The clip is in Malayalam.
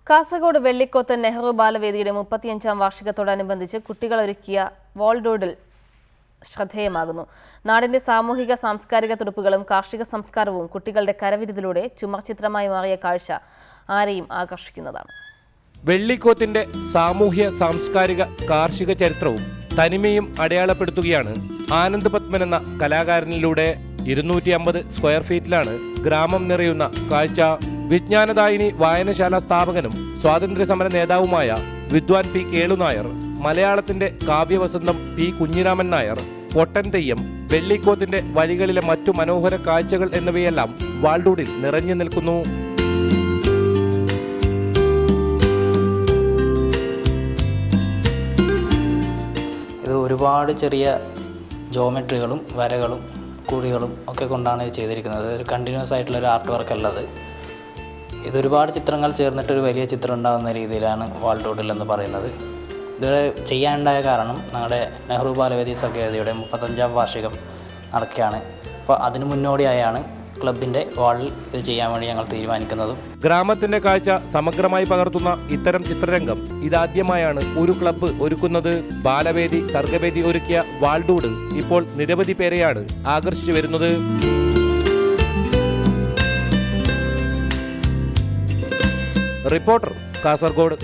കാസർഗോഡ് വെള്ളിക്കോത്ത് നെഹ്റു ബാലവേദിയുടെ 35ാം വാർഷികത്തോടനുബന്ധിച്ച് കുട്ടികൾ ഒരുക്കിയ വാൾഡോഡിൽ ശ്രദ്ധേയമാകുന്നു. നാടിന്റെ സാമൂഹിക സാംസ്കാരിക തുടുപ്പുകളും കാർഷിക സംസ്കാരവും കുട്ടികളുടെ കരവിരുതിലൂടെ ചുമർചിത്രമായി മാറിയ കാഴ്ച ആരെയും ആകർഷിക്കുന്നതാണ്. വെള്ളിക്കോത്തിന്റെ സാമൂഹ്യ സാംസ്കാരിക കാർഷിക ചരിത്രവും തനിമയും അടയാളപ്പെടുത്തുകയാണ് ആനന്ദ് പത്മൻ എന്ന കലാകാരനിലൂടെ. 250 സ്ക്വയർ ഫീറ്റിലാണ് ഗ്രാമം നിറയുന്ന കാഴ്ച. വിജ്ഞാനദായിനി വായനശാല സ്ഥാപകനും സ്വാതന്ത്ര്യസമര നേതാവുമായ വിദ്വാൻ പി കേളുനായർ, മലയാളത്തിന്റെ കാവ്യവസന്തം പി കുഞ്ഞിരാമൻ നായർ, പൊട്ടൻ തെയ്യം, വെള്ളിക്കോത്തിന്റെ വഴികളിലെ മറ്റു മനോഹര കാഴ്ചകൾ എന്നിവയെല്ലാം വാൾഡോഡിൽ നിറഞ്ഞു നിൽക്കുന്നു. ഇത് ഒരുപാട് ചെറിയ ജോമെട്രികളും വരകളും കുഴികളും ഒക്കെ കൊണ്ടാണ് ഇത് ചെയ്തിരിക്കുന്നത്. ഒരു കണ്ടിന്യൂസ് ആയിട്ടുള്ള ഒരു ആർട്ട് വർക്ക് അല്ലത്. ഇതൊരുപാട് ചിത്രങ്ങൾ ചേർന്നിട്ടൊരു വലിയ ചിത്രം ഉണ്ടാകുന്ന രീതിയിലാണ് വാൾഡോഡിൽ എന്ന് പറയുന്നത്. ഇത് ചെയ്യാനുണ്ടായ കാരണം ഞങ്ങളുടെ നെഹ്റു ബാലവേദി സഖ്യവേദിയുടെ 35ാം വാർഷികം നടക്കുകയാണ്. അപ്പോൾ അതിന് മുന്നോടിയായാണ് ക്ലബിൻ്റെ വാളിൽ ഇത് ചെയ്യാൻ വേണ്ടി ഞങ്ങൾ തീരുമാനിക്കുന്നതും. ഗ്രാമത്തിന്റെ കാഴ്ച സമഗ്രമായി പകർത്തുന്ന ഇത്തരം ചിത്രരംഗം ഇതാദ്യമായാണ് ഒരു ക്ലബ്ബ് ഒരുക്കുന്നത്. ബാലവേദി സർഗവേദി ഒരുക്കിയ വാൾഡോഡ് ഇപ്പോൾ നിരവധി പേരെയാണ് ആകർഷിച്ചു വരുന്നത്. റിപ്പോർട്ടർ, കാസർഗോഡ്.